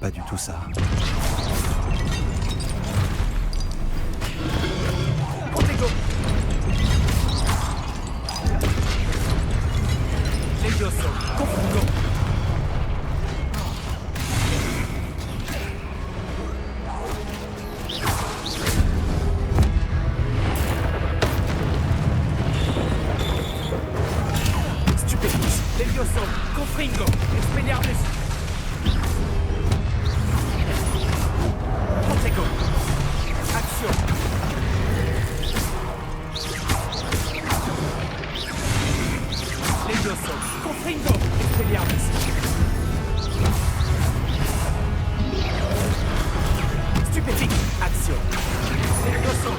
pas du tout ça. Protego. Levioso. Confugo. Stupefix. Levioso. Confringo. Expelliarmus. Protego. Action. Levioso. Confringo. Expelliarmus. Stupefix. Action. Levioso.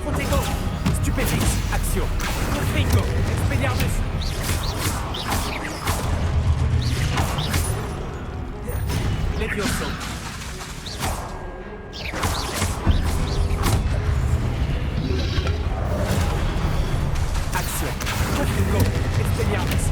Protego. Stupefix. Action. Confringo. Expelliarmus. Levioso. Action. Confringo. Expelliarmus.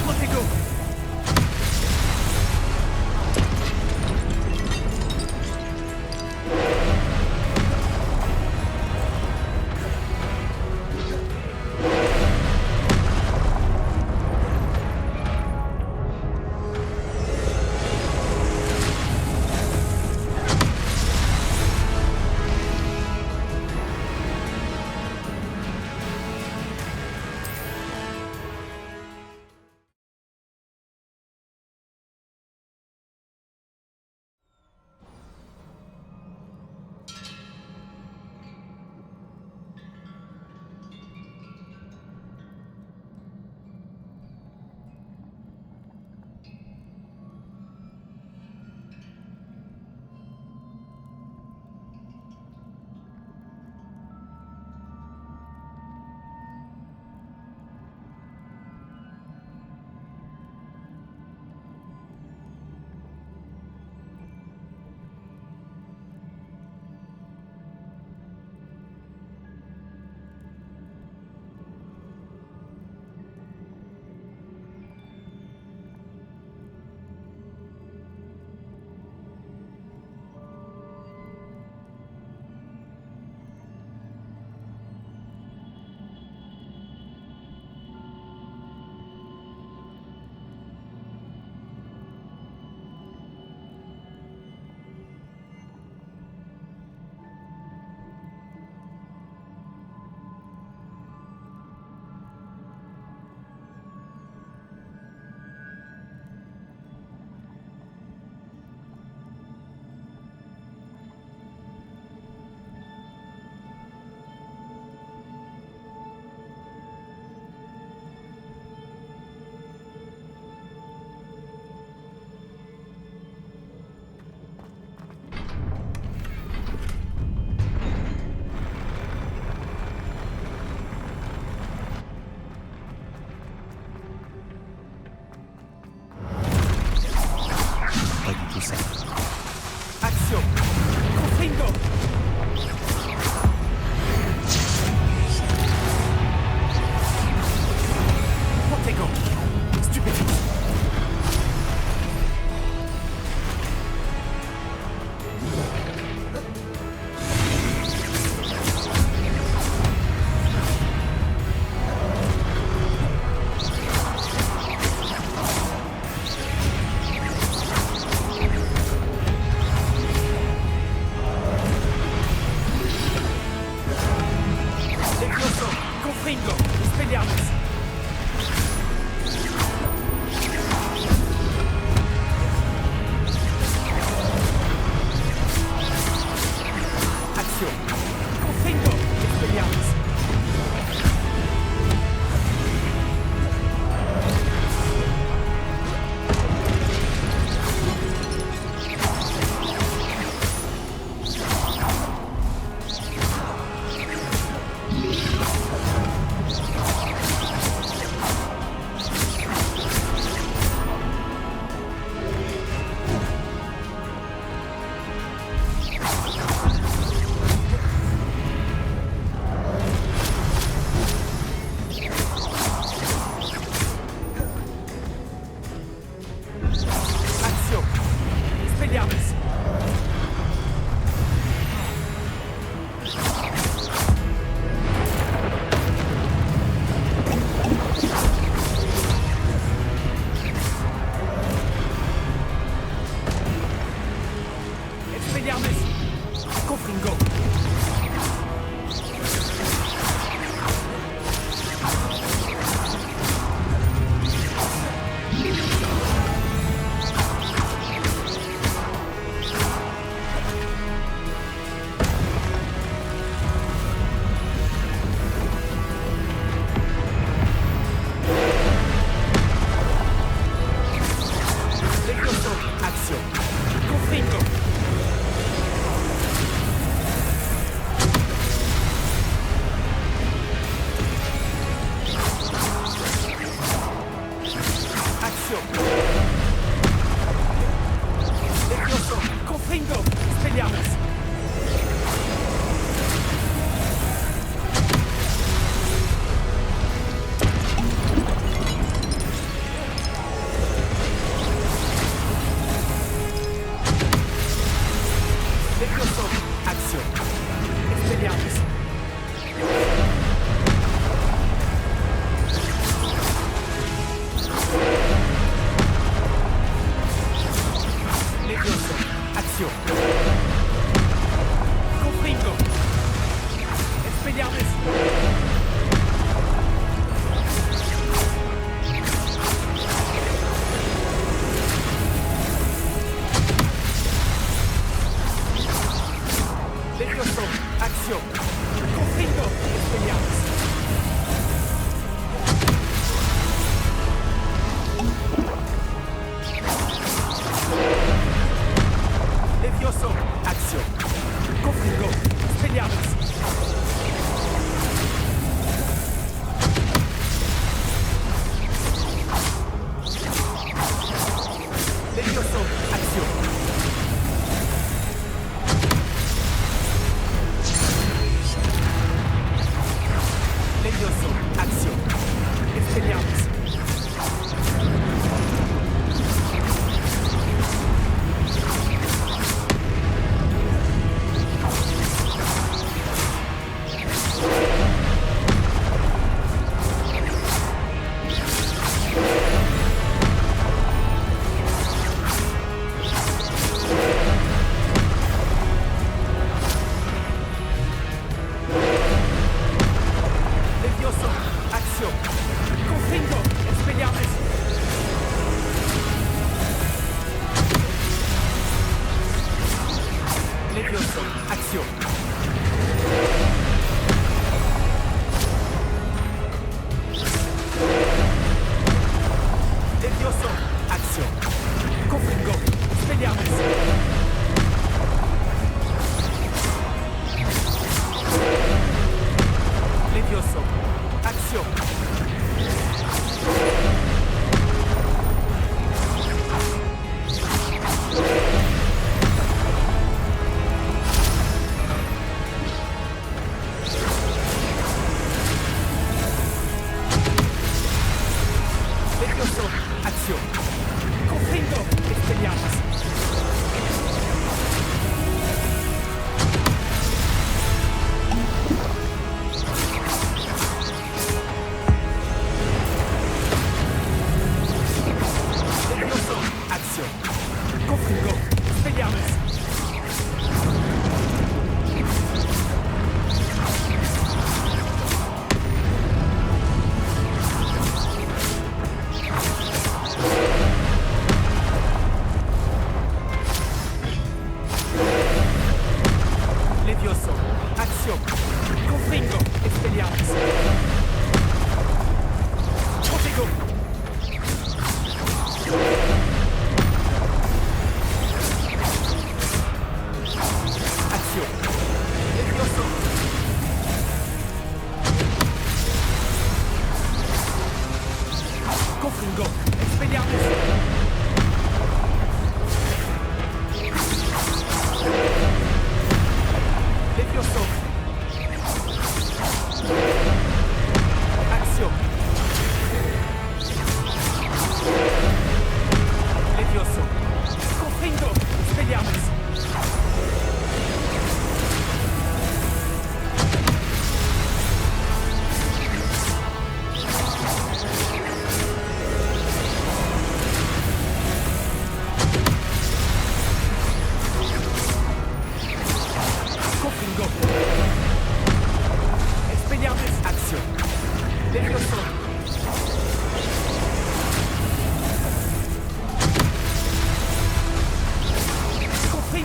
Protego. Expelliarmus. Confringo. Levioso. Action. Confringo. Action. Levioso. Confringo. Expelliarmus. Levioso. Action. Expelliarmus. Levioso. Action. Confringo. Expelliarmus. Levioso. Action. Confringo. Expelliarmus. Levioso. Action. Confringo. Expelliarmus. Levioso. Action. Levioso. Action. Expelliarmus. Levioso. Action. Confringo. Expelliarmus. Levioso. Action. Levioso. Action. Confringo. Expelliarmus. Levioso. Action.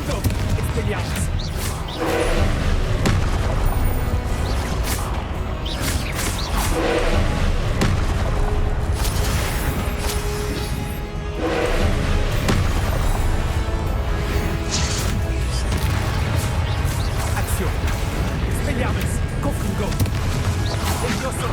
Confringo, Expelliarmus. Action. Expelliarmus, Confringo. Levioso.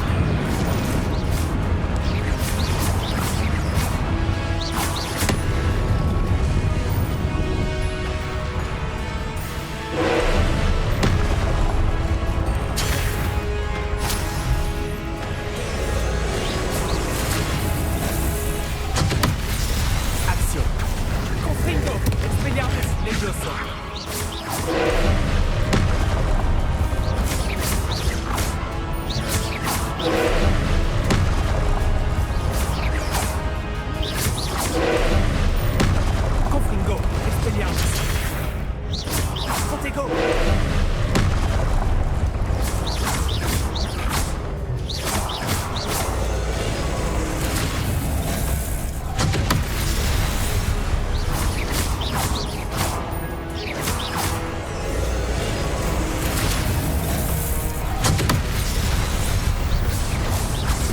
Action. Confringo, Expelliarmus, Levioso. Confringo, Expelliarmus. Protego.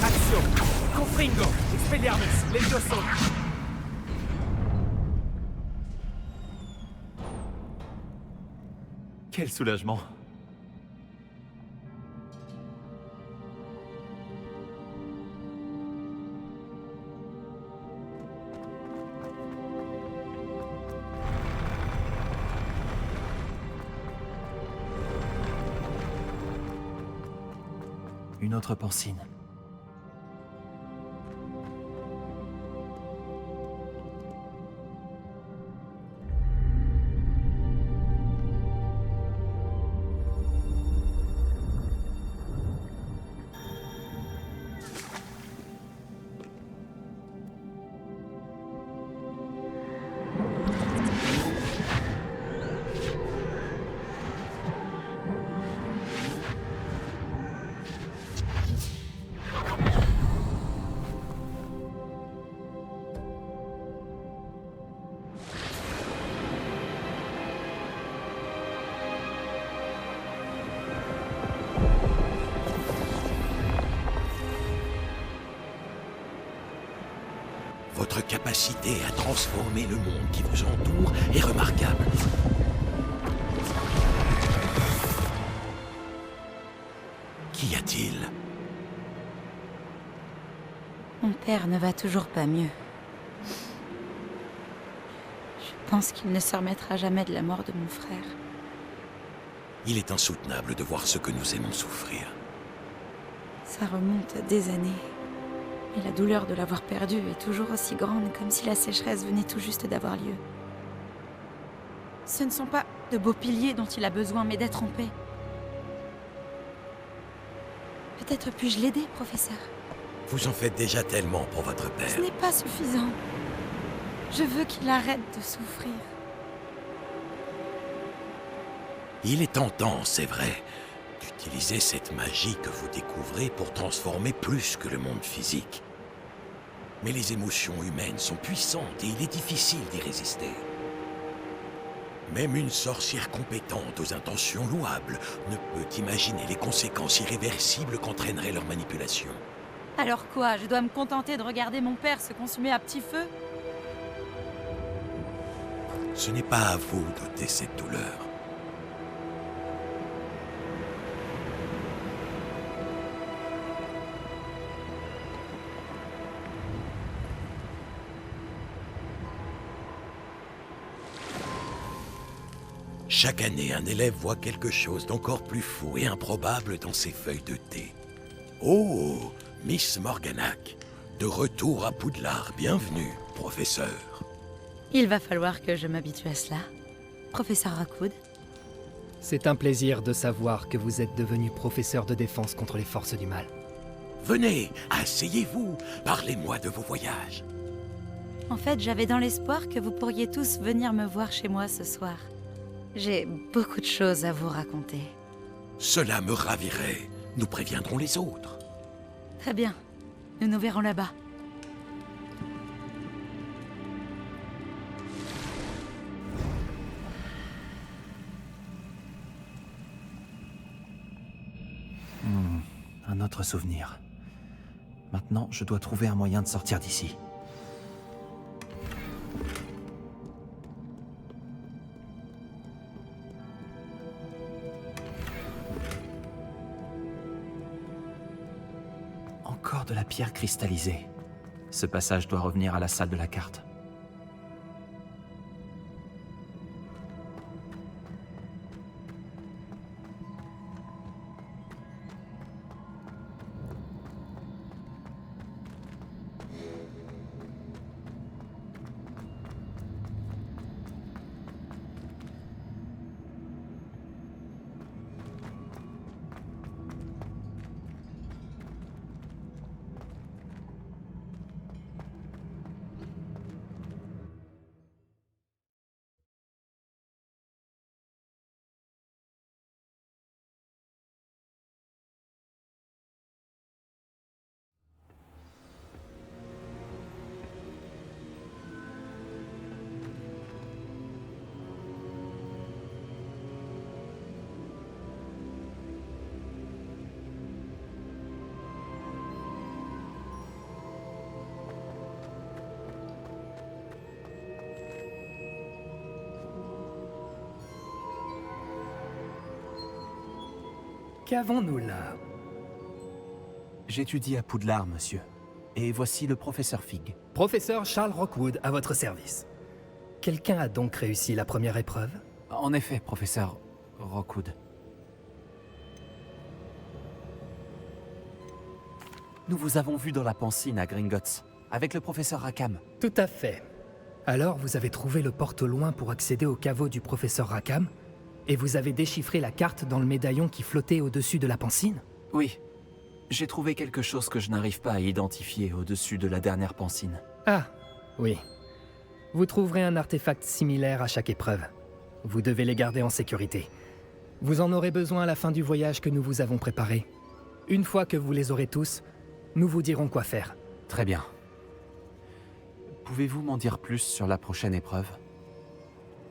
Action. Confringo, Expelliarmus, Levioso. Quel soulagement. Une autre pancine. Votre capacité à transformer le monde qui vous entoure est remarquable. Qu'y a-t-il? Mon père ne va toujours pas mieux. Je pense qu'il ne se remettra jamais de la mort de mon frère. Il est insoutenable de voir ce que nous aimons souffrir. Ça remonte à des années. Et la douleur de l'avoir perdu est toujours aussi grande, comme si la sécheresse venait tout juste d'avoir lieu. Ce ne sont pas de beaux piliers dont il a besoin, mais d'être en paix. Peut-être puis-je l'aider, professeur? Vous en faites déjà tellement pour votre Ce père. n'est pas suffisant. Je veux qu'il arrête de souffrir. Il est tentant, c'est vrai, d'utiliser cette magie que vous découvrez pour transformer plus que le monde physique. Mais les émotions humaines sont puissantes et il est difficile d'y résister. Même une sorcière compétente aux intentions louables ne peut imaginer les conséquences irréversibles qu'entraînerait leur manipulation. Alors quoi? Je dois me contenter de regarder mon père se consumer à petit feu? Ce n'est pas à vous d'ôter cette douleur. Chaque année, un élève voit quelque chose d'encore plus fou et improbable dans ses feuilles de thé. Oh, Miss Morganac, de retour à Poudlard, bienvenue, professeur. Il va falloir que je m'habitue à cela. Professeur Rockwood. C'est un plaisir de savoir que vous êtes devenu professeur de défense contre les forces du mal. Venez, asseyez-vous, parlez-moi de vos voyages. En fait, j'avais dans l'espoir que vous pourriez tous venir me voir chez moi ce soir. J'ai beaucoup de choses à vous raconter. Cela me ravirait. Nous préviendrons les autres. Très bien. Nous nous verrons là-bas. Un autre souvenir. Maintenant, je dois trouver un moyen de sortir d'ici. Encore de la pierre cristallisée. Ce passage doit revenir à la salle de la carte. Qu'avons-nous là? J'étudie à Poudlard, monsieur. Et voici le professeur Fig. Professeur Charles Rockwood, à votre service. Quelqu'un a donc réussi la première épreuve? En effet, professeur Rockwood. Nous vous avons vu dans la Pancine à Gringotts, avec le professeur Rackham. Tout à fait. Alors vous avez trouvé le porte au loin pour accéder au caveau du professeur Rackham? Et vous avez déchiffré la carte dans le médaillon qui flottait au-dessus de la Pancine? Oui. J'ai trouvé quelque chose que je n'arrive pas à identifier au-dessus de la dernière Pancine. Ah, oui. Vous trouverez un artefact similaire à chaque épreuve. Vous devez les garder en sécurité. Vous en aurez besoin à la fin du voyage que nous vous avons préparé. Une fois que vous les aurez tous, nous vous dirons quoi faire. Très bien. Pouvez-vous m'en dire plus sur la prochaine épreuve?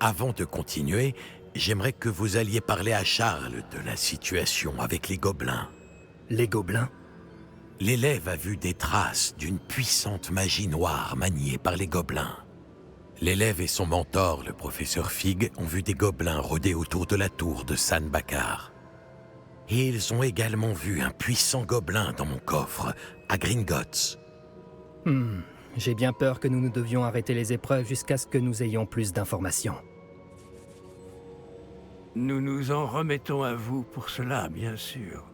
Avant de continuer, j'aimerais que vous alliez parler à Charles de la situation avec les gobelins. Les gobelins? L'élève a vu des traces d'une puissante magie noire maniée par les gobelins. L'élève et son mentor, le professeur Fig, ont vu des gobelins rôder autour de la tour de San Bakar. Et ils ont également vu un puissant gobelin dans mon coffre, à Gringotts. J'ai bien peur que nous devions arrêter les épreuves jusqu'à ce que nous ayons plus d'informations. Nous nous en remettons à vous pour cela, bien sûr.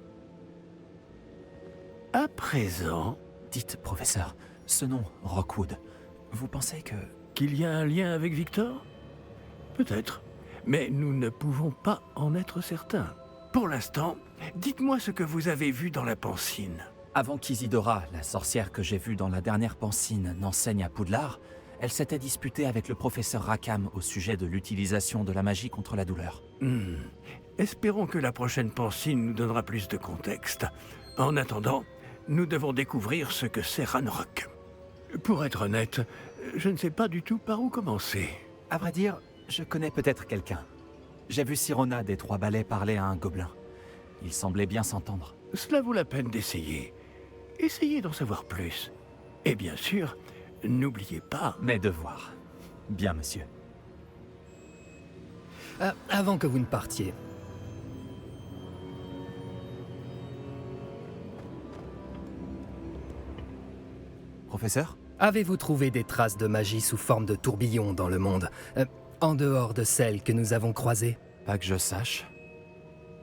À présent, Dites, professeur, ce nom, Rockwood, vous pensez que... qu'il y a un lien avec Victor? Peut-être, mais nous ne pouvons pas en être certains. Pour l'instant, dites-moi ce que vous avez vu dans la Pancine. Avant qu'Isidora, la sorcière que j'ai vue dans la dernière Pancine, n'enseigne à Poudlard, elle s'était disputée avec le professeur Rackham au sujet de l'utilisation de la magie contre la douleur. Espérons que la prochaine Pancine nous donnera plus de contexte. En attendant, nous devons découvrir ce que c'est Ranrock. Pour être honnête, je ne sais pas du tout par où commencer. À vrai dire, je connais peut-être quelqu'un. J'ai vu Sirona des Trois Balais parler à un gobelin. Il semblait bien s'entendre. Cela vaut la peine d'essayer. Essayez d'en savoir plus. Et bien sûr, n'oubliez pas... Mes devoirs. Bien, monsieur. Avant que vous ne partiez, Professeur? avez-vous trouvé des traces de magie sous forme de tourbillon dans le monde, en dehors de celles que nous avons croisées? Pas que je sache.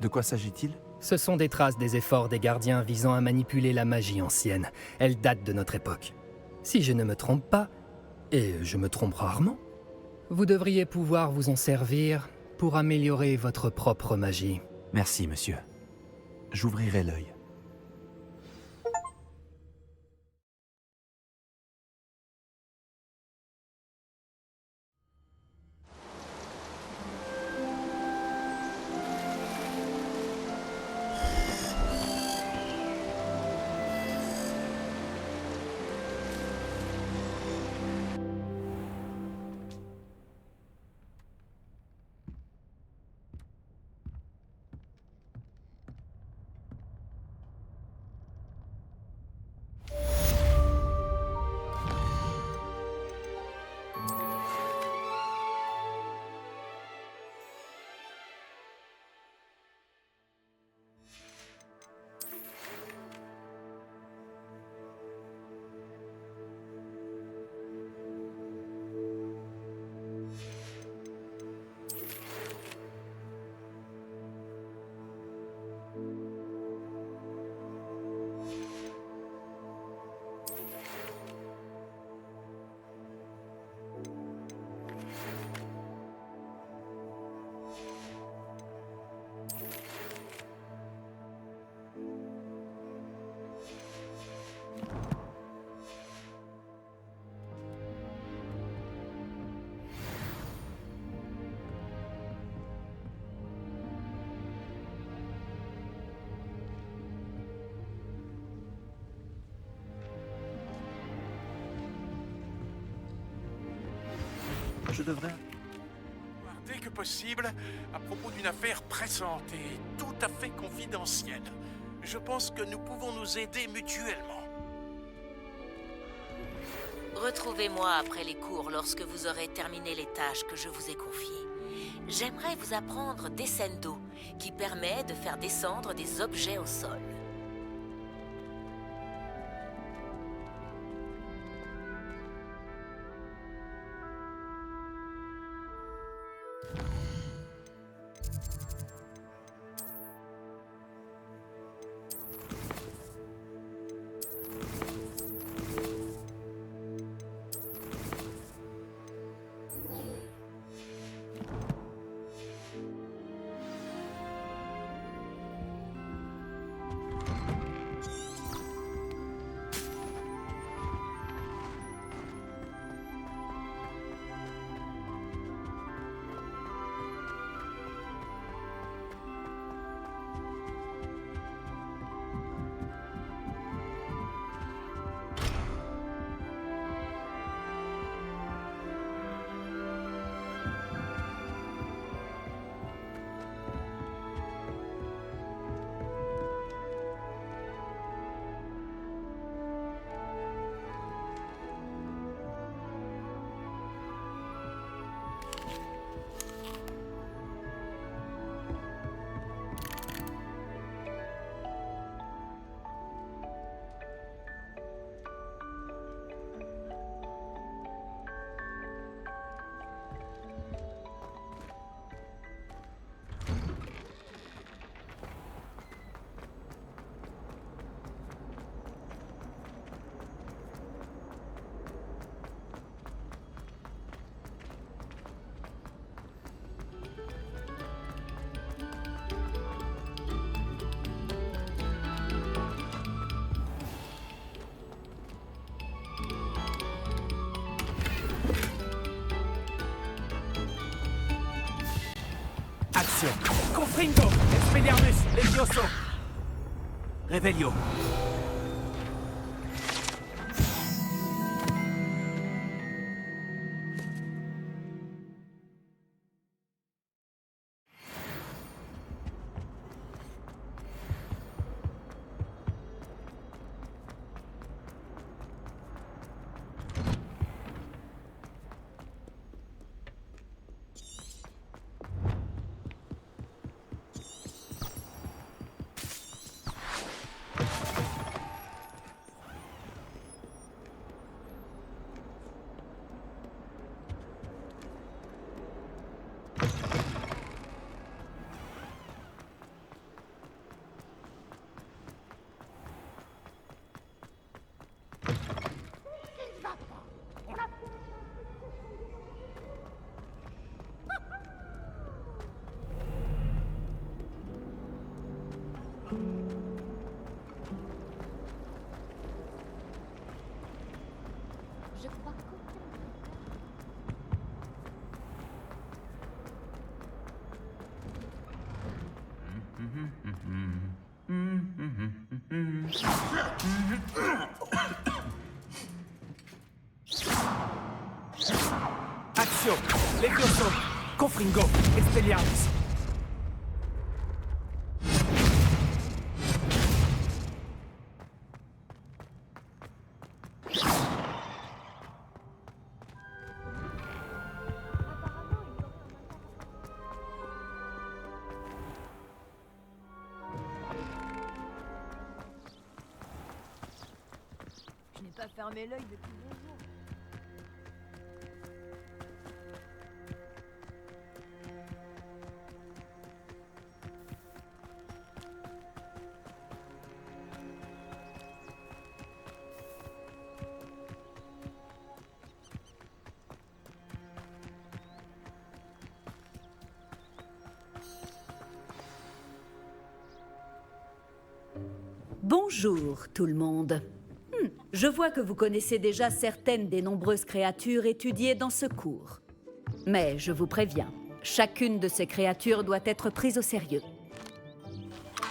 De quoi s'agit-il? Ce sont des traces des efforts des gardiens visant à manipuler la magie ancienne. Elles datent de notre époque. Si je ne me trompe pas, et je me trompe rarement, vous devriez pouvoir vous en servir pour améliorer votre propre magie. Merci, monsieur. J'ouvrirai l'œil. devrais... Dès que possible, à propos d'une affaire pressante et tout à fait confidentielle. Je pense que nous pouvons nous aider mutuellement. Retrouvez-moi après les cours lorsque vous aurez terminé les tâches que je vous ai confiées. J'aimerais vous apprendre Descendo, qui permet de faire descendre des objets au sol. Action. Confringo, Expelliarmus, Levioso. Revelio. Je crois que... Action. Levioso. Confringo, Expelliarmus. Je n'ai pas fermé l'œil depuis 2 jours. Bonjour tout le monde. Je vois que vous connaissez déjà certaines des nombreuses créatures étudiées dans ce cours. Mais je vous préviens, chacune de ces créatures doit être prise au sérieux.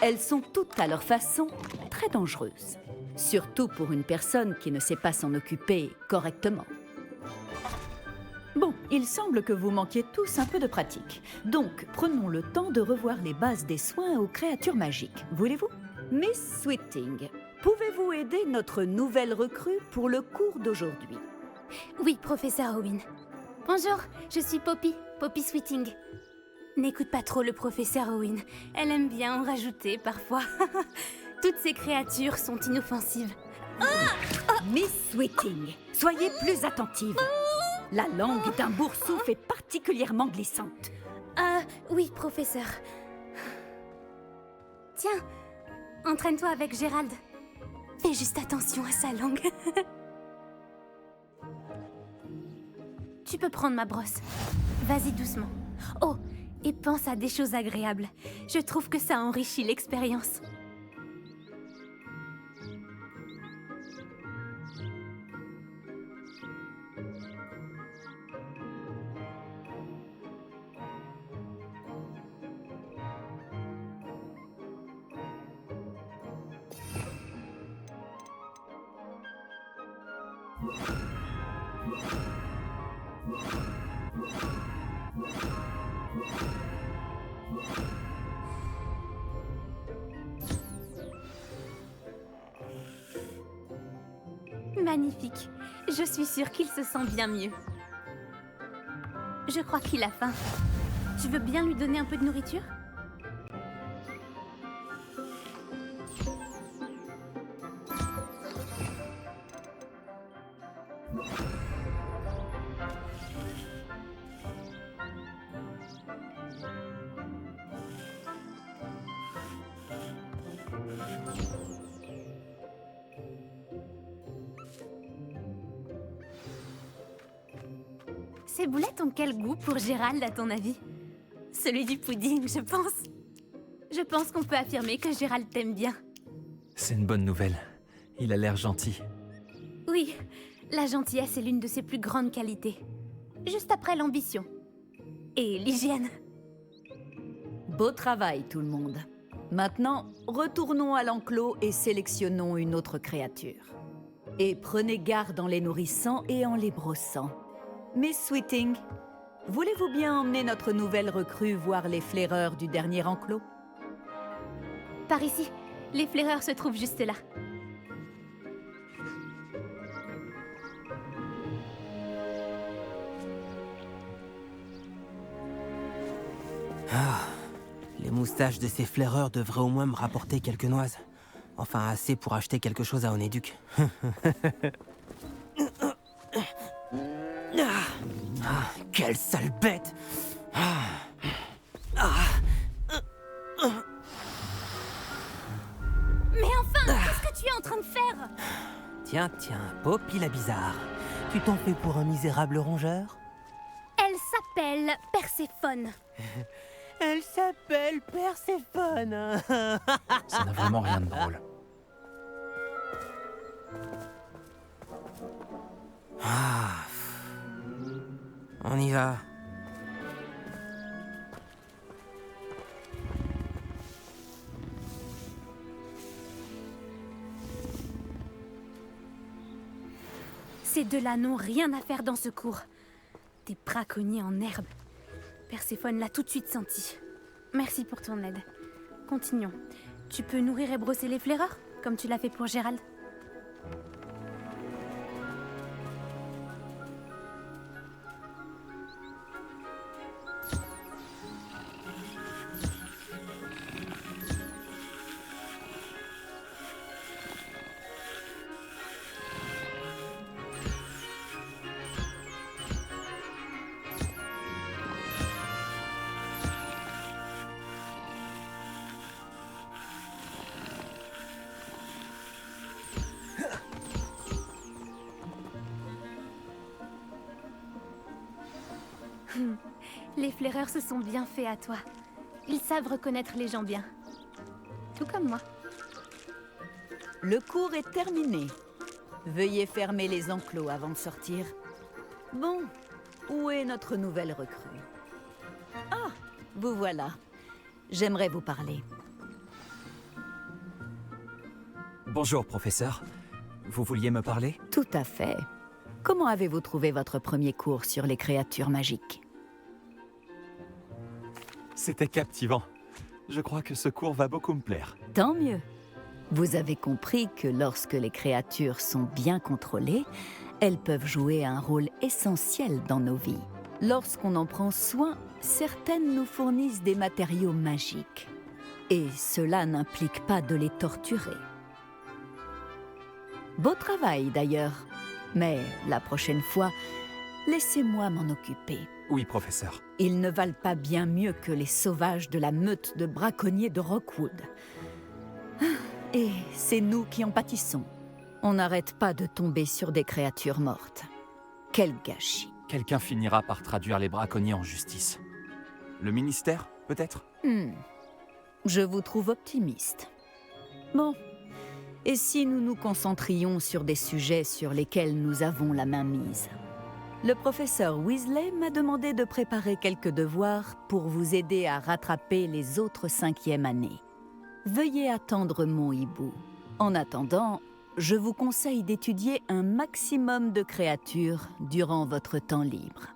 Elles sont toutes à leur façon très dangereuses, surtout pour une personne qui ne sait pas s'en occuper correctement. Bon, il semble que vous manquiez tous un peu de pratique. Donc, prenons le temps de revoir les bases des soins aux créatures magiques. Voulez-vous? Miss Sweeting, pouvez-vous aider notre nouvelle recrue pour le cours d'aujourd'hui? Oui, professeur Owen. Bonjour, je suis Poppy, Poppy Sweeting. N'écoute pas trop le professeur Owen. Elle aime bien en rajouter parfois. Toutes ces créatures sont inoffensives. Miss Sweeting, soyez plus attentive. La langue d'un boursouf est particulièrement glissante. Oui, professeur. Tiens, entraîne-toi avec Gérald. Fais juste attention à sa langue. Tu peux prendre ma brosse. Vas-y doucement. Oh, et pense à des choses agréables. Je trouve que ça enrichit l'expérience. Magnifique. Je suis sûre qu'il se sent bien mieux. Je crois qu'il a faim. Tu veux bien lui donner un peu de nourriture? Ces boulettes ont quel goût pour Gérald, à ton avis? Celui du pudding, je pense. Je pense qu'on peut affirmer que Gérald t'aime bien. C'est une bonne nouvelle. Il a l'air gentil. Oui, la gentillesse est l'une de ses plus grandes qualités. Juste après l'ambition. Et l'hygiène. Beau travail, tout le monde. Maintenant, retournons à l'enclos et sélectionnons une autre créature. Et prenez garde en les nourrissant et en les brossant. Miss Sweeting, voulez-vous bien emmener notre nouvelle recrue voir les flaireurs du dernier enclos? Par ici, les flaireurs se trouvent juste là. Les moustaches de ces flaireurs devraient au moins me rapporter quelques noises. Enfin, assez pour acheter quelque chose à Onéduc. Quelle sale bête! Mais enfin, qu'est-ce que tu es en train de faire? Tiens, Poppy la bizarre. Tu t'en fais pour un misérable rongeur? Elle s'appelle Perséphone. Elle s'appelle Perséphone. Ça n'a vraiment rien de drôle. On y va. Ces deux-là n'ont rien à faire dans ce cours. Des braconniers en herbe. Perséphone l'a tout de suite senti. Merci pour ton aide. Continuons. Tu peux nourrir et brosser les flaireurs, comme tu l'as fait pour Gérald? Les flaireurs se sont bien faits à toi. Ils savent reconnaître les gens bien. Tout comme moi. Le cours est terminé. Veuillez fermer les enclos avant de sortir. Bon, où est notre nouvelle recrue? Ah, vous voilà. J'aimerais vous parler. Bonjour, professeur. Vous vouliez me parler? Tout à fait. Comment avez-vous trouvé votre premier cours sur les créatures magiques? C'était captivant. Je crois que ce cours va beaucoup me plaire. Tant mieux. Vous avez compris que lorsque les créatures sont bien contrôlées, elles peuvent jouer un rôle essentiel dans nos vies. Lorsqu'on en prend soin, certaines nous fournissent des matériaux magiques. Et cela n'implique pas de les torturer. Beau travail d'ailleurs, mais la prochaine fois, laissez-moi m'en occuper. Oui, professeur. Ils ne valent pas bien mieux que les sauvages de la meute de braconniers de Rockwood. Et c'est nous qui en pâtissons. On n'arrête pas de tomber sur des créatures mortes. Quel gâchis. Quelqu'un finira par traduire les braconniers en justice. Le ministère, peut-être? Je vous trouve optimiste. Bon, et si nous nous concentrions sur des sujets sur lesquels nous avons la main mise? Le professeur Weasley m'a demandé de préparer quelques devoirs pour vous aider à rattraper les autres 5e années. Veuillez attendre mon hibou. En attendant, je vous conseille d'étudier un maximum de créatures durant votre temps libre.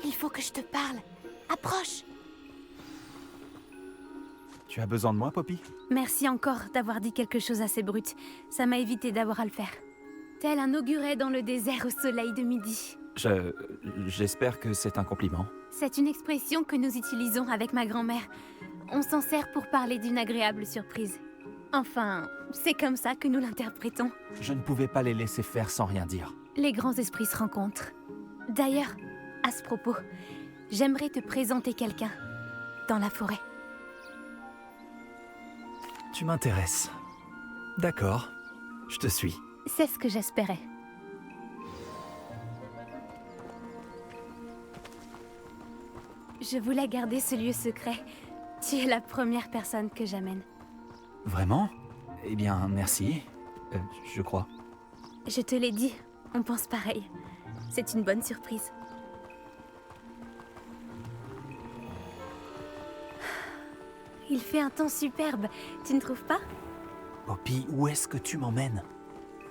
Il faut que je te parle. Approche! Tu as besoin de moi, Poppy? Merci encore d'avoir dit quelque chose assez brut. Ça m'a évité d'avoir à le faire. Tel un auguret dans le désert au soleil de midi. J'espère que c'est un compliment. C'est une expression que nous utilisons avec ma grand-mère. On s'en sert pour parler d'une agréable surprise. Enfin, c'est comme ça que nous l'interprétons. Je ne pouvais pas les laisser faire sans rien dire. Les grands esprits se rencontrent. D'ailleurs, à ce propos, j'aimerais te présenter quelqu'un dans la forêt. Tu m'intéresses. D'accord, je te suis. C'est ce que j'espérais. Je voulais garder ce lieu secret. Tu es la première personne que j'amène. Vraiment? Eh bien, merci. Je crois. Je te l'ai dit, on pense pareil. C'est une bonne surprise. Il fait un temps superbe, tu ne trouves pas? Poppy, où est-ce que tu m'emmènes?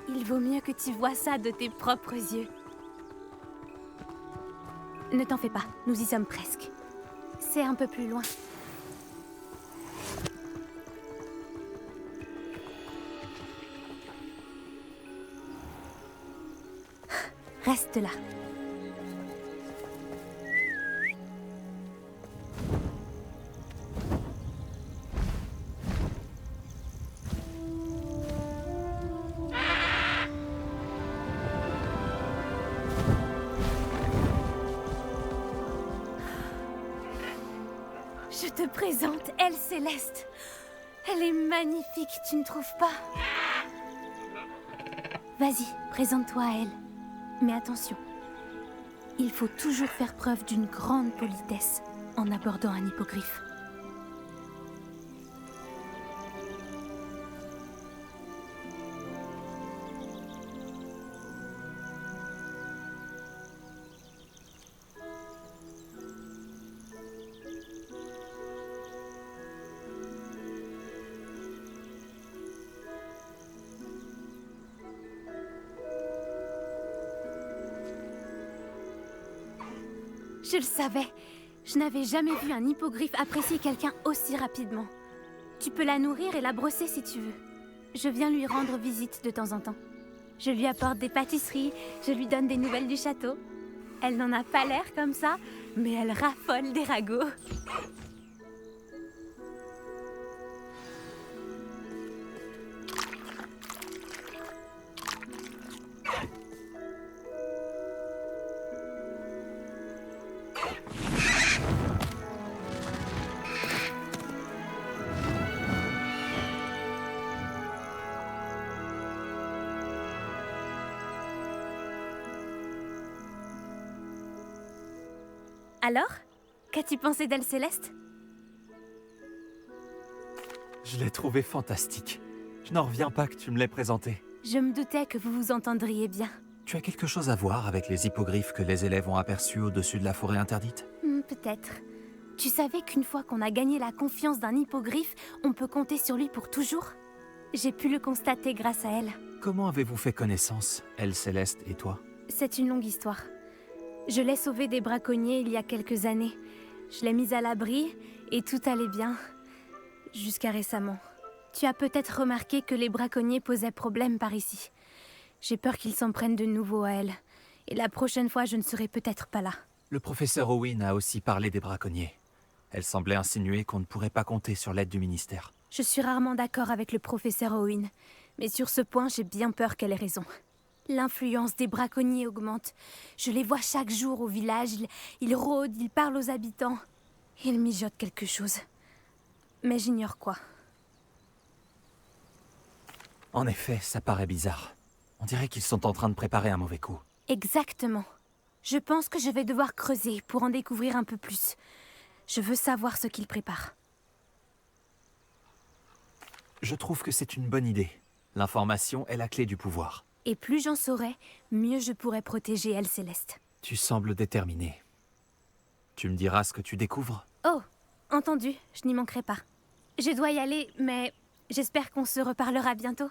Il vaut mieux que tu vois ça de tes propres yeux. Ne t'en fais pas, nous y sommes presque. C'est un peu plus loin. Reste là. Je te présente Elle Céleste. Elle est magnifique, tu ne trouves pas? Vas-y, présente-toi à elle. Mais attention, il faut toujours faire preuve d'une grande politesse en abordant un hippogriffe. Je le savais. Je n'avais jamais vu un hippogriffe apprécier quelqu'un aussi rapidement. Tu peux la nourrir et la brosser si tu veux. Je viens lui rendre visite de temps en temps. Je lui apporte des pâtisseries, je lui donne des nouvelles du château. Elle n'en a pas l'air comme ça, mais elle raffole des ragots. Alors, qu'as-tu pensé d'Elle Céleste? Je l'ai trouvée fantastique. Je n'en reviens pas que tu me l'aies présentée. Je me doutais que vous vous entendriez bien. Tu as quelque chose à voir avec les hippogriffes que les élèves ont aperçus au-dessus de la forêt interdite? Peut-être. Tu savais qu'une fois qu'on a gagné la confiance d'un hippogriffe, on peut compter sur lui pour toujours? J'ai pu le constater grâce à elle. Comment avez-vous fait connaissance, elle Céleste et toi? C'est une longue histoire. Je l'ai sauvée des braconniers il y a quelques années. Je l'ai mise à l'abri et tout allait bien. Jusqu'à récemment. Tu as peut-être remarqué que les braconniers posaient problème par ici. J'ai peur qu'ils s'en prennent de nouveau à elle. Et la prochaine fois, je ne serai peut-être pas là. Le professeur Owen a aussi parlé des braconniers. Elle semblait insinuer qu'on ne pourrait pas compter sur l'aide du ministère. Je suis rarement d'accord avec le professeur Owen. Mais sur ce point, j'ai bien peur qu'elle ait raison. L'influence des braconniers augmente. Je les vois chaque jour au village. Ils rôdent, ils parlent aux habitants. Ils mijotent quelque chose. Mais j'ignore quoi. En effet, ça paraît bizarre. On dirait qu'ils sont en train de préparer un mauvais coup. Exactement. Je pense que je vais devoir creuser pour en découvrir un peu plus. Je veux savoir ce qu'ils préparent. Je trouve que c'est une bonne idée. L'information est la clé du pouvoir. Et plus j'en saurai, mieux je pourrai protéger Elle Céleste. Tu sembles déterminé. Tu me diras ce que tu découvres? Oh, entendu, je n'y manquerai pas. Je dois y aller, mais j'espère qu'on se reparlera bientôt.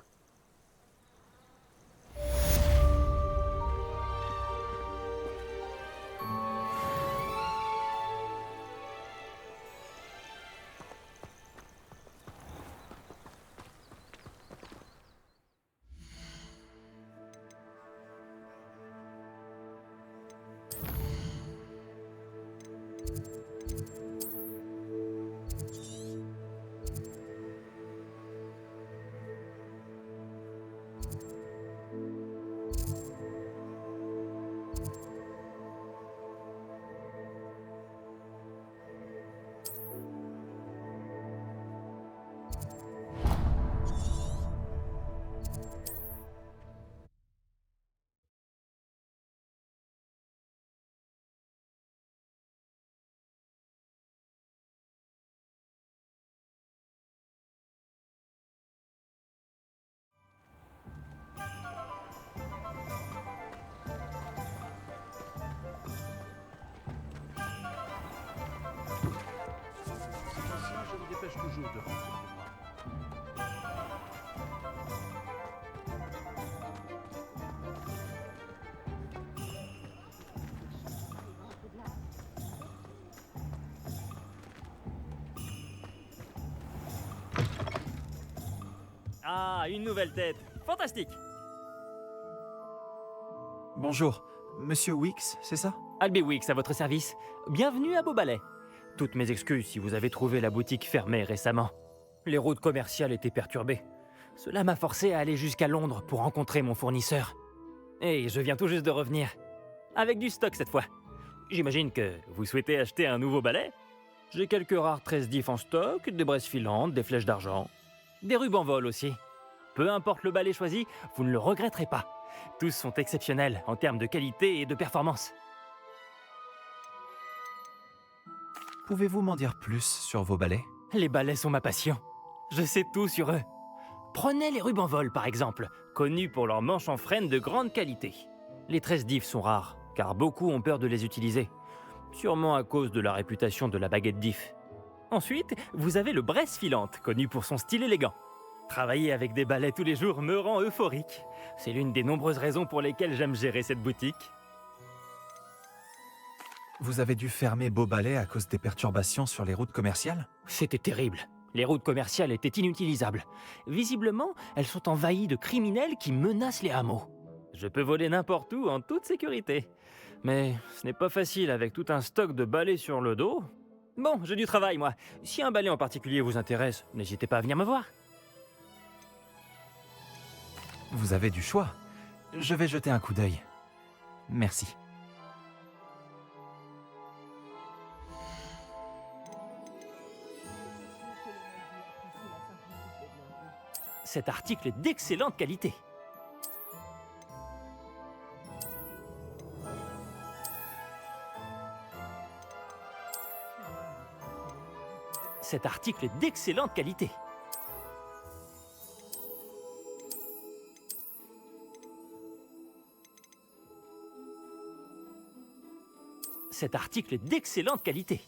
Ah, une nouvelle tête. Fantastique. Bonjour, Monsieur Weeks, c'est ça? Albie Weeks à votre service. Bienvenue à Beaubalais. Toutes mes excuses si vous avez trouvé la boutique fermée récemment. Les routes commerciales étaient perturbées. Cela m'a forcé à aller jusqu'à Londres pour rencontrer mon fournisseur. Et je viens tout juste de revenir. Avec du stock cette fois. J'imagine que vous souhaitez acheter un nouveau balai? J'ai quelques rares tresses d'if en stock, des braises filantes, des flèches d'argent. Des rubans vol aussi. Peu importe le balai choisi, vous ne le regretterez pas. Tous sont exceptionnels en termes de qualité et de performance. Pouvez-vous m'en dire plus sur vos balais? Les balais sont ma passion. Je sais tout sur eux. Prenez les rubans vol par exemple, connus pour leurs manches en frêne de grande qualité. Les tresses d'if sont rares, car beaucoup ont peur de les utiliser. Sûrement à cause de la réputation de la baguette d'if. Ensuite, vous avez le braise filante, connu pour son style élégant. Travailler avec des balais tous les jours me rend euphorique. C'est l'une des nombreuses raisons pour lesquelles j'aime gérer cette boutique. Vous avez dû fermer Beaubalais à cause des perturbations sur les routes commerciales? C'était terrible. Les routes commerciales étaient inutilisables. Visiblement, elles sont envahies de criminels qui menacent les hameaux. Je peux voler n'importe où en toute sécurité. Mais ce n'est pas facile avec tout un stock de balais sur le dos. Bon, j'ai du travail, moi. Si un balai en particulier vous intéresse, n'hésitez pas à venir me voir. Vous avez du choix. Je vais jeter un coup d'œil. Merci. Cet article est d'excellente qualité. Cet article est d'excellente qualité. Cet article est d'excellente qualité.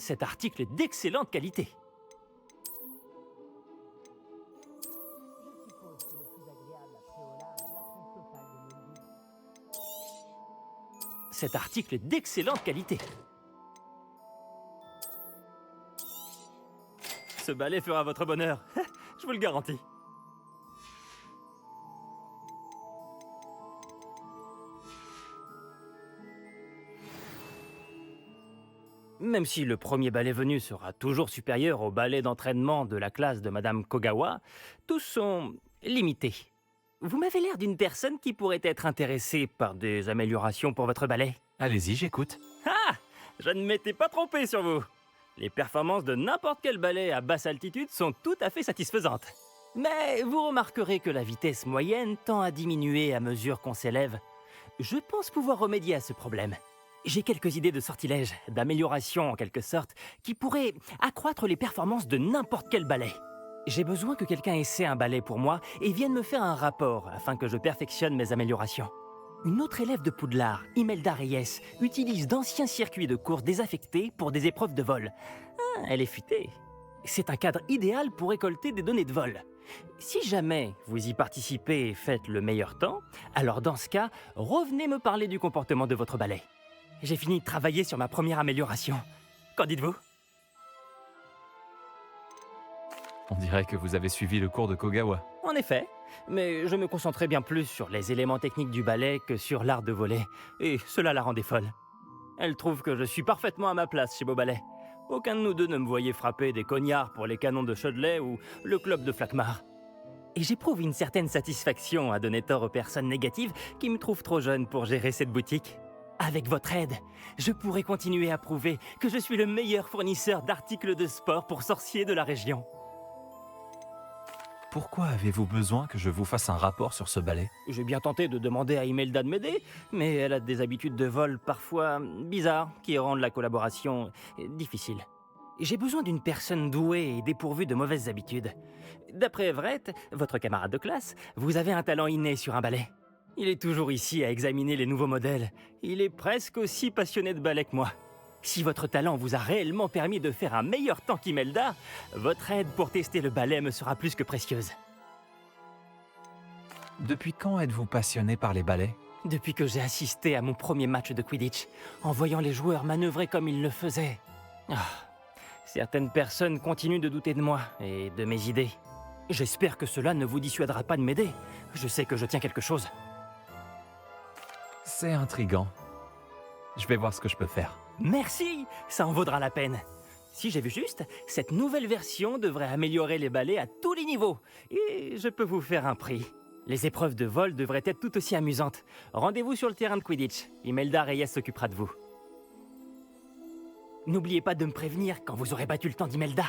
Cet article est d'excellente qualité. Cet article est d'excellente qualité. Ce balai fera votre bonheur, je vous le garantis. Même si le premier balai venu sera toujours supérieur au balai d'entraînement de la classe de Madame Kogawa, tous sont limités. Vous m'avez l'air d'une personne qui pourrait être intéressée par des améliorations pour votre balai. Allez-y, j'écoute. Ah! Je ne m'étais pas trompé sur vous. Les performances de n'importe quel balai à basse altitude sont tout à fait satisfaisantes. Mais vous remarquerez que la vitesse moyenne tend à diminuer à mesure qu'on s'élève. Je pense pouvoir remédier à ce problème. J'ai quelques idées de sortilèges, d'amélioration en quelque sorte, qui pourraient accroître les performances de n'importe quel balai. J'ai besoin que quelqu'un essaie un balai pour moi et vienne me faire un rapport afin que je perfectionne mes améliorations. Une autre élève de Poudlard, Imelda Reyes, utilise d'anciens circuits de course désaffectés pour des épreuves de vol. Ah, elle est futée. C'est un cadre idéal pour récolter des données de vol. Si jamais vous y participez et faites le meilleur temps, alors dans ce cas, revenez me parler du comportement de votre balai. J'ai fini de travailler sur ma première amélioration. Qu'en dites-vous ? On dirait que vous avez suivi le cours de Kogawa. En effet, mais je me concentrais bien plus sur les éléments techniques du ballet que sur l'art de voler, et cela la rendait folle. Elle trouve que je suis parfaitement à ma place chez Beauballet. Aucun de nous deux ne me voyait frapper des cognards pour les canons de Chaudelet ou le club de Flackmar. Et j'éprouve une certaine satisfaction à donner tort aux personnes négatives qui me trouvent trop jeune pour gérer cette boutique. Avec votre aide, je pourrai continuer à prouver que je suis le meilleur fournisseur d'articles de sport pour sorciers de la région. Pourquoi avez-vous besoin que je vous fasse un rapport sur ce balai? J'ai bien tenté de demander à Imelda de m'aider, mais elle a des habitudes de vol parfois bizarres qui rendent la collaboration difficile. J'ai besoin d'une personne douée et dépourvue de mauvaises habitudes. D'après Everett, votre camarade de classe, vous avez un talent inné sur un balai. Il est toujours ici à examiner les nouveaux modèles. Il est presque aussi passionné de balai que moi. Si votre talent vous a réellement permis de faire un meilleur temps qu'Imelda, votre aide pour tester le balai me sera plus que précieuse. Depuis quand êtes-vous passionné par les balais? Depuis que j'ai assisté à mon premier match de Quidditch, en voyant les joueurs manœuvrer comme ils le faisaient. Certaines personnes continuent de douter de moi et de mes idées. J'espère que cela ne vous dissuadera pas de m'aider. Je sais que je tiens quelque chose. C'est intriguant. Je vais voir ce que je peux faire. Merci, ça en vaudra la peine. Si j'ai vu juste, cette nouvelle version devrait améliorer les balais à tous les niveaux. Et je peux vous faire un prix. Les épreuves de vol devraient être tout aussi amusantes. Rendez-vous sur le terrain de Quidditch. Imelda Reyes s'occupera de vous. N'oubliez pas de me prévenir quand vous aurez battu le temps d'Imelda.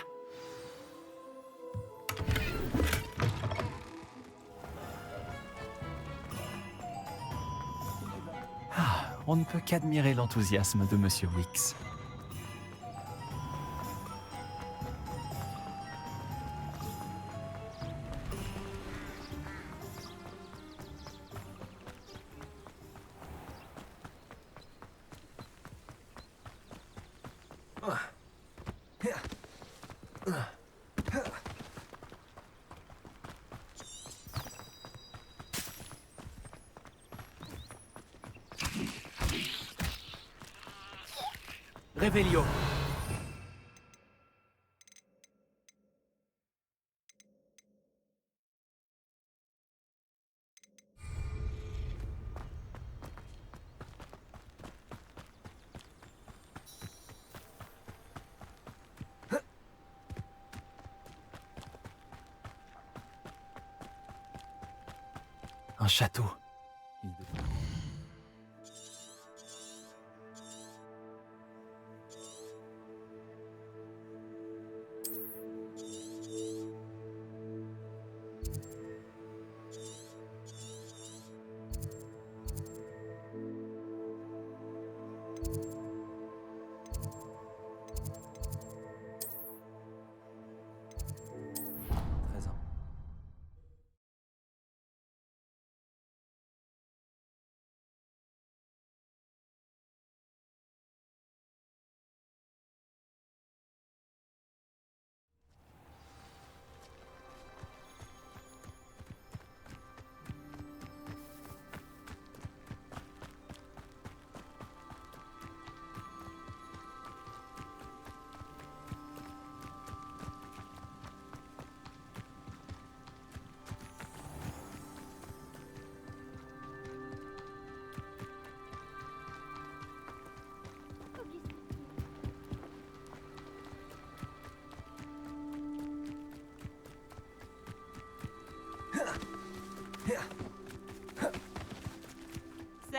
On ne peut qu'admirer l'enthousiasme de Monsieur Wicks. Revelio. Un château.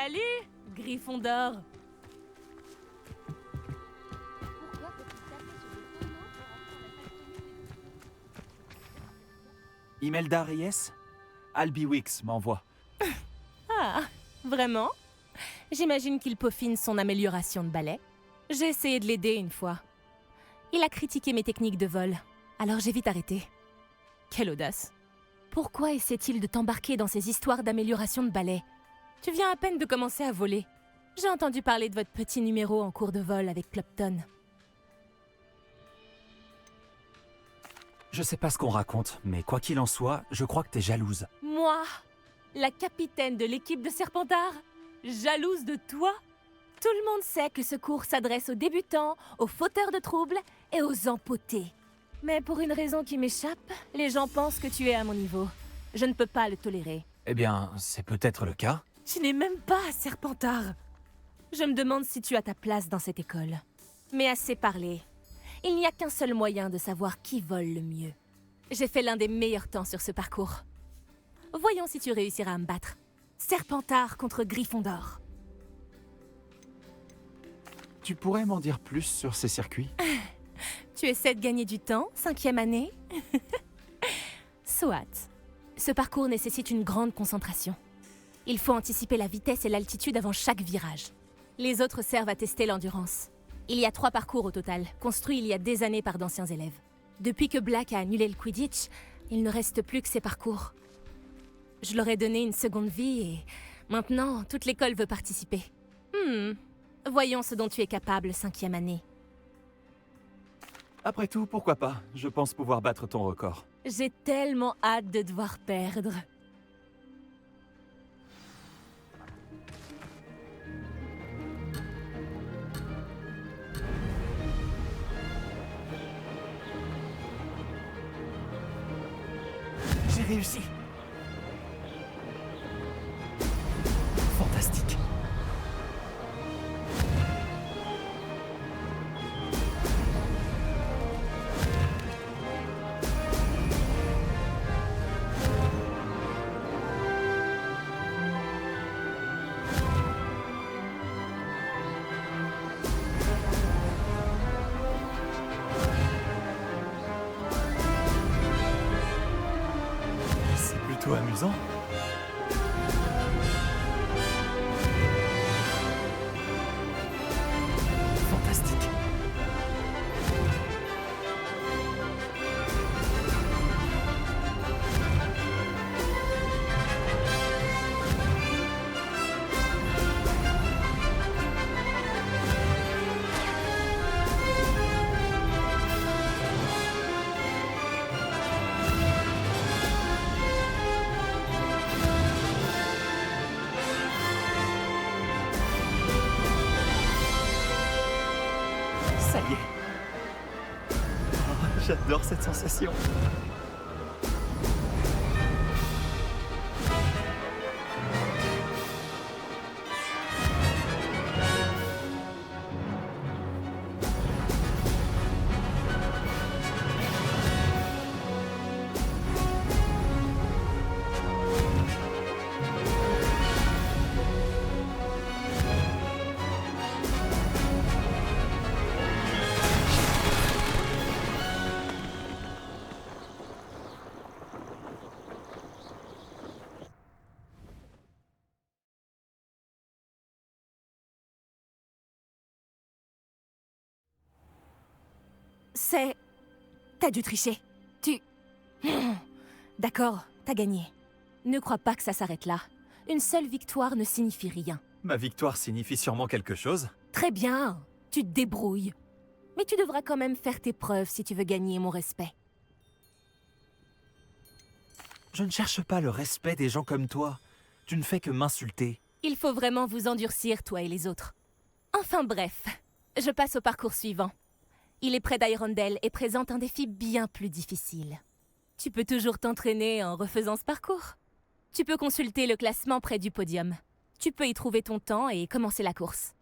Salut, Gryffondor. Imelda Reyes? Albie Weeks m'envoie. Ah, vraiment? J'imagine qu'il peaufine son amélioration de ballet. J'ai essayé de l'aider une fois. Il a critiqué mes techniques de vol, alors j'ai vite arrêté. Quelle audace. Pourquoi essaie-t-il de t'embarquer dans ces histoires d'amélioration de ballet? Tu viens à peine de commencer à voler. J'ai entendu parler de votre petit numéro en cours de vol avec Clopton. Je sais pas ce qu'on raconte, mais quoi qu'il en soit, je crois que t'es jalouse. Moi, la capitaine de l'équipe de Serpentard, jalouse de toi? Tout le monde sait que ce cours s'adresse aux débutants, aux fauteurs de troubles et aux empotés. Mais pour une raison qui m'échappe, les gens pensent que tu es à mon niveau. Je ne peux pas le tolérer. Eh bien, c'est peut-être le cas. Tu n'es même pas à Serpentard. Je me demande si tu as ta place dans cette école. Mais assez parlé. Il n'y a qu'un seul moyen de savoir qui vole le mieux. J'ai fait l'un des meilleurs temps sur ce parcours. Voyons si tu réussiras à me battre. Serpentard contre Gryffondor. Tu pourrais m'en dire plus sur ces circuits? Tu essaies de gagner du temps, 5e année? Soit. Ce parcours nécessite une grande concentration. Il faut anticiper la vitesse et l'altitude avant chaque virage. Les autres servent à tester l'endurance. Il y a 3 parcours au total, construits il y a des années par d'anciens élèves. Depuis que Black a annulé le Quidditch, il ne reste plus que ces parcours. Je leur ai donné une seconde vie et maintenant, toute l'école veut participer. Voyons ce dont tu es capable, 5e année. Après tout, pourquoi pas? Je pense pouvoir battre ton record. J'ai tellement hâte de devoir perdre. J'ai réussi. Fantastique. Plutôt amusant. Fantastique. Ça y est. Oh, j'adore cette sensation. C'est... T'as dû tricher. Tu... D'accord, t'as gagné. Ne crois pas que ça s'arrête là. Une seule victoire ne signifie rien. Ma victoire signifie sûrement quelque chose. Très bien, tu te débrouilles. Mais tu devras quand même faire tes preuves si tu veux gagner mon respect. Je ne cherche pas le respect des gens comme toi. Tu ne fais que m'insulter. Il faut vraiment vous endurcir, toi et les autres. Enfin bref, je passe au parcours suivant. Il est près d'Hyrondell et présente un défi bien plus difficile. Tu peux toujours t'entraîner en refaisant ce parcours. Tu peux consulter le classement près du podium. Tu peux y trouver ton temps et commencer la course.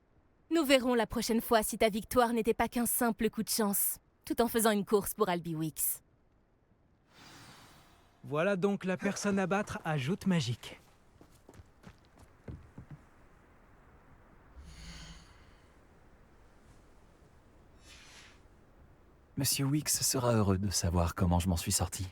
Nous verrons la prochaine fois si ta victoire n'était pas qu'un simple coup de chance, tout en faisant une course pour Albie Weeks. Voilà donc la personne à battre à joute magique. Monsieur Wicks sera heureux de savoir comment je m'en suis sorti.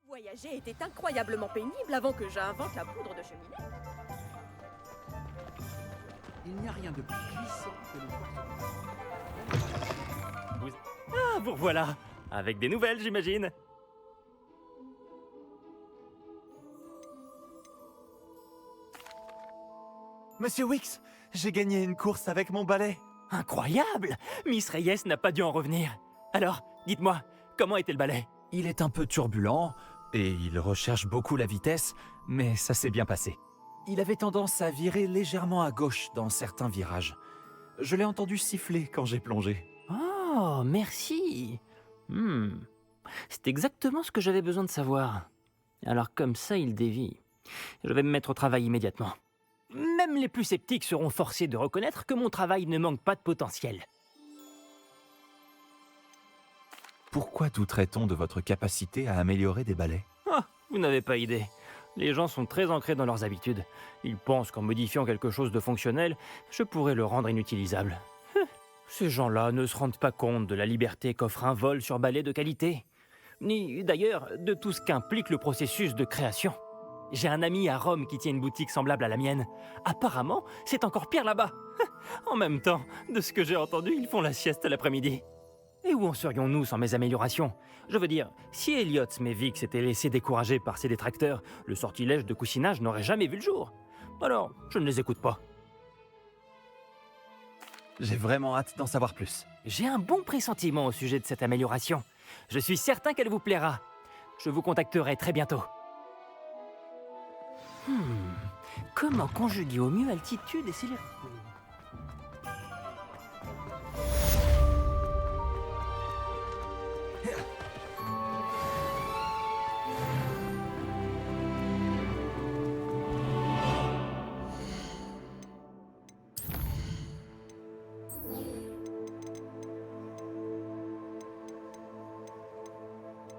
Voyager était incroyablement pénible avant que j'invente la poudre de cheminée. Il n'y a rien de plus puissant que le poisson. Ah, vous revoilà. Avec des nouvelles, j'imagine. Monsieur Wicks, j'ai gagné une course avec mon balai. Incroyable! Miss Reyes n'a pas dû en revenir. Alors, dites-moi, comment était le balai? Il est un peu turbulent, et il recherche beaucoup la vitesse, mais ça s'est bien passé. Il avait tendance à virer légèrement à gauche dans certains virages. Je l'ai entendu siffler quand j'ai plongé. Oh, merci. C'est exactement ce que j'avais besoin de savoir. Alors comme ça, il dévie. Je vais me mettre au travail immédiatement. Même les plus sceptiques seront forcés de reconnaître que mon travail ne manque pas de potentiel. Pourquoi douterait-on de votre capacité à améliorer des balais? Ah, vous n'avez pas idée. Les gens sont très ancrés dans leurs habitudes. Ils pensent qu'en modifiant quelque chose de fonctionnel, je pourrais le rendre inutilisable. Ces gens-là ne se rendent pas compte de la liberté qu'offre un vol sur balai de qualité. Ni, d'ailleurs, de tout ce qu'implique le processus de création. J'ai un ami à Rome qui tient une boutique semblable à la mienne. Apparemment, c'est encore pire là-bas. En même temps, de ce que j'ai entendu, ils font la sieste l'après-midi. Et où en serions-nous sans mes améliorations? Je veux dire, si Elliot Smevix s'était laissé décourager par ses détracteurs, le sortilège de coussinage n'aurait jamais vu le jour. Alors, je ne les écoute pas. J'ai vraiment hâte d'en savoir plus. J'ai un bon pressentiment au sujet de cette amélioration. Je suis certain qu'elle vous plaira. Je vous contacterai très bientôt. Comment conjuguer au mieux altitude et célérité?